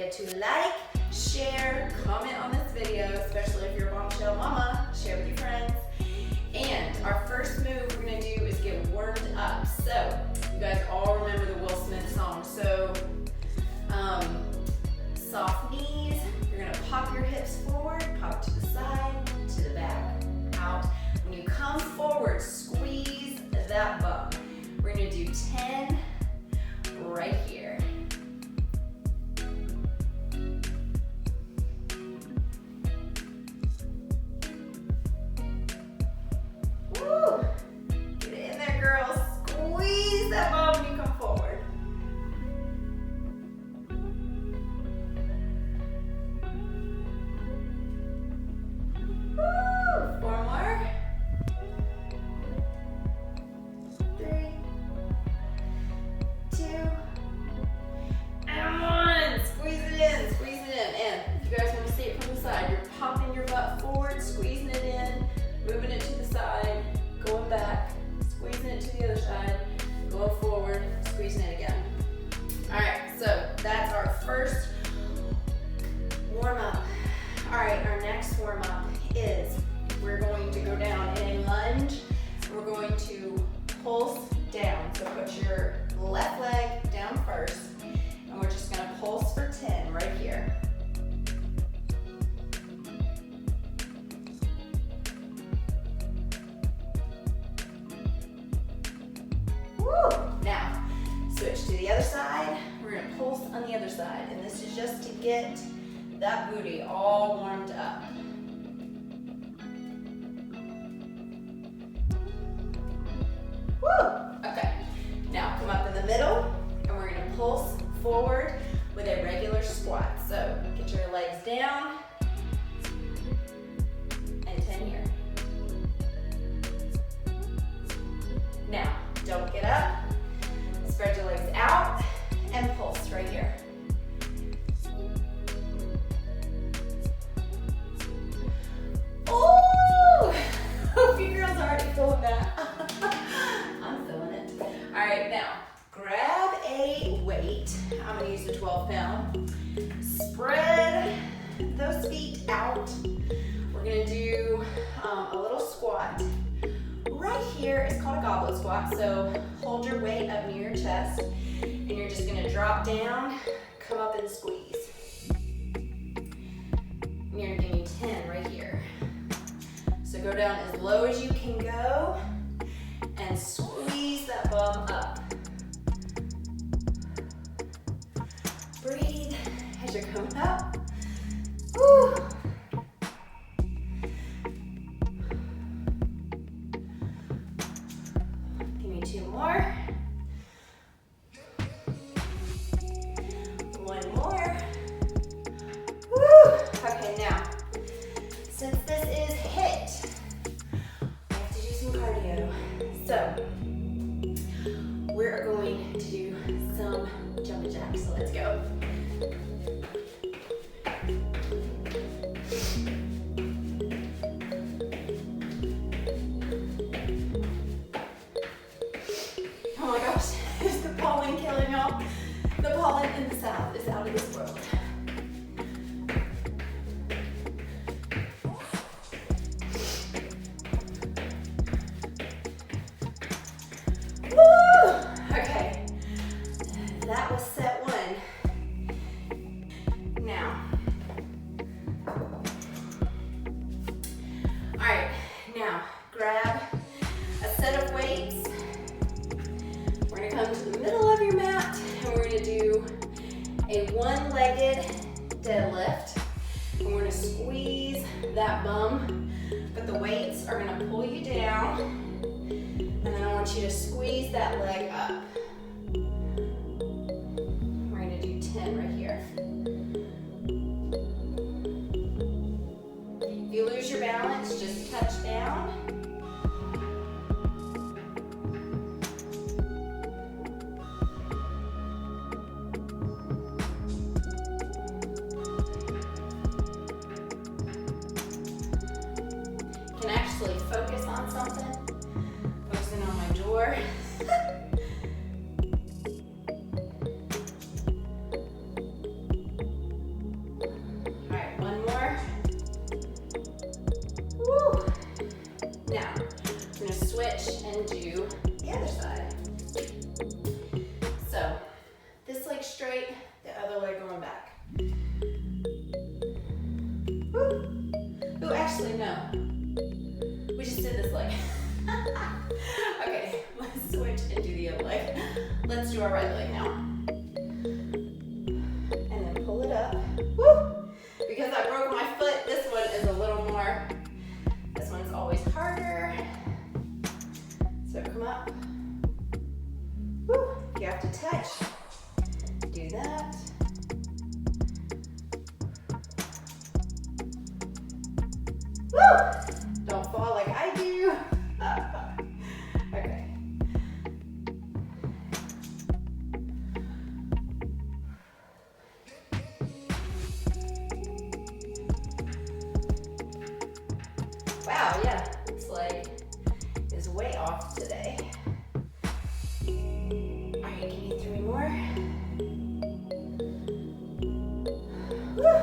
forget to like, share, comment on this video, especially if you're a bombshell mama, share with your friends. And our first move we're gonna do is get warmed up. So, you guys all remember the Will Smith song. So, soft knees, you're gonna pop your hips forward, pop to the side, to the back, out. When you come forward, squeeze that bum. We're gonna do 10 right here. Woo! Get in there, girls. Squeeze that bum when you come forward. Woo! 4 more. 3, 2, and 1. Squeeze it in, squeeze it in. And if you guys want to see it from the side, you're popping your butt forward, squeezing it in, moving it to the side, going back, squeezing it to the other side, going forward, squeezing it again. All right, so that's our first warm up. All right, our next warm up is we're going to go down in a lunge. We're going to pulse down. So put your left leg down first, and we're just gonna pulse for 10 right here. Woo! Now, switch to the other side. We're gonna pulse on the other side, and this is just to get that booty all warmed up. Woo! Okay, now come up in the middle, and we're gonna pulse forward with a regular squat. So get your legs down, and 10 here. Now, don't get up, spread your legs out, and pulse right here. Oh! Hope you girls are already feeling that. I'm feeling it. All right, now grab a weight. I'm gonna use the 12-pound. Spread those feet out. We're gonna do a little squat. Right here, it's called a goblet squat. So hold your weight up near your chest, and you're just gonna drop down, come up and squeeze. And you're gonna give me 10 right here. So go down as low as you can go and squeeze that bum up. Breathe as you're coming up. Woo! Give me 2 more. 1 more. Woo! Okay, now, since this is HIIT, we have to do some cardio. So, we're going to do some jumping jacks. So let's go. Oh my gosh, is the pollen killing y'all? The pollen in the south is out of this world. Woo! Okay, that was set 1. Now, all right, now grab a set of weights. We're gonna come to the middle of your mat, and we're gonna do a one-legged deadlift. And we're gonna squeeze that bum, but the weights are gonna pull you down, and then I want you to squeeze that leg up. We're gonna do 10 right here. If you lose your balance, just touch down. Can actually focus on something. Focusing on my door. switch and do the other side. So this leg straight, the other leg going back. Woo. Ooh, actually no. We just did this leg. Okay, let's switch and do the other leg. Let's do our right leg now. And then pull it up. Woo! Because I broke my foot, this one is a little more, this one's always harder. So come up. Woo! You have to touch. Do that. Woo! Don't fall like I do. Okay. Wow, yeah, looks like is way off today. All right, give me 3 more. Woo!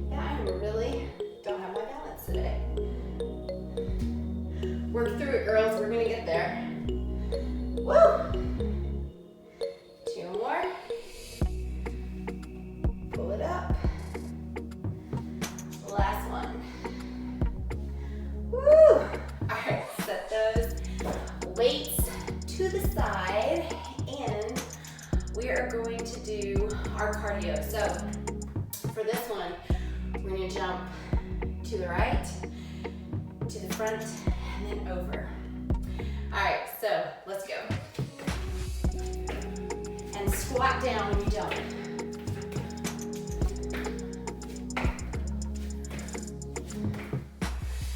Yeah, I really don't have my balance today. Work through it, girls. We're gonna get there. Woo! 2 more. Pull it up. Last one. Woo! All right, set those weights to the side, and we are going to do our cardio. So for this one, we're gonna jump to the right, to the front, and then over. All right, so let's go. And squat down when you jump.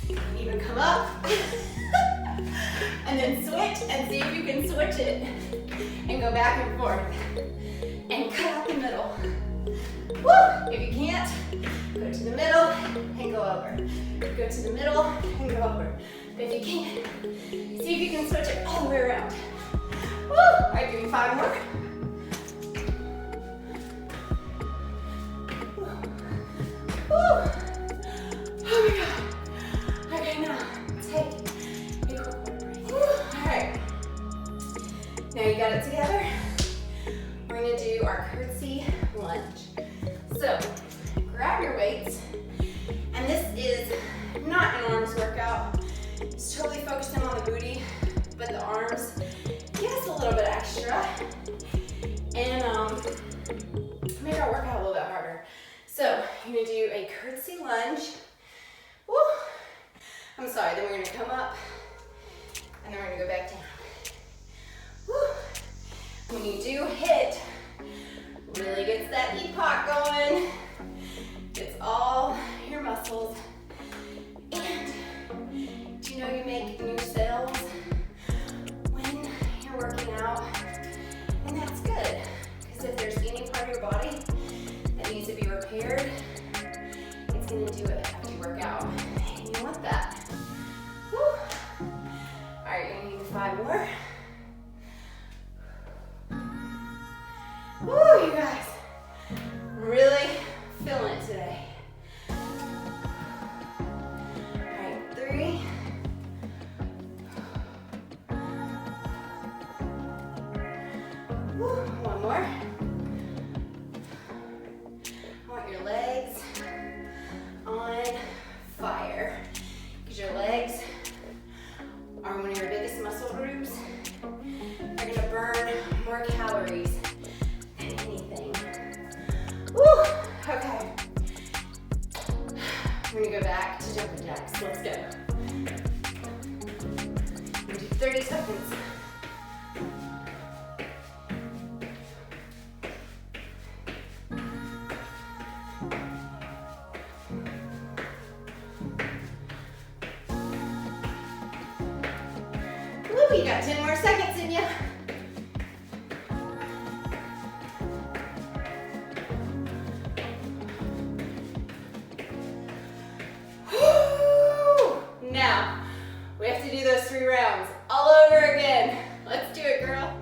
You can even come up and then switch and see if you can switch it and go back and forth and cut out the middle. Woo! If you can't, go to the middle and go over. Go to the middle and go over. But if you can, see if you can switch it all the way around. Woo! All right, give me 5 more. Woo! Oh my God. Okay, now take a quick breath. Woo! All right. Now you got it together. We're gonna do our curtsy lunge. So grab your weights, and this is not an arms workout. It's totally focusing on the booty, but the arms give us a little bit extra and make our workout a little bit harder. So you're gonna do a curtsy lunge. Woo! I'm sorry, then we're gonna come up and then we're gonna go back down. Woo! When you do HIIT, really gets that Apache going. It's all your muscles. And do you know you make new cells when you're working out? And that's good, because if there's any part of your body that needs to be repaired, it's going to do it after you work out. And you want that. Woo. All right, you're going to need 5 more. Woo, you guys. Really feeling it today. All right, 3. Woo, 1 more. I want your legs on fire, because your legs are one of your biggest muscle groups. They're gonna burn more calories than anything. Woo! Okay. We're gonna go back to jumping jacks. Let's go. We're gonna do 30 seconds. Woo, you got 10 more seconds in you. Now, we have to do those 3 rounds all over again. Let's do it, girl.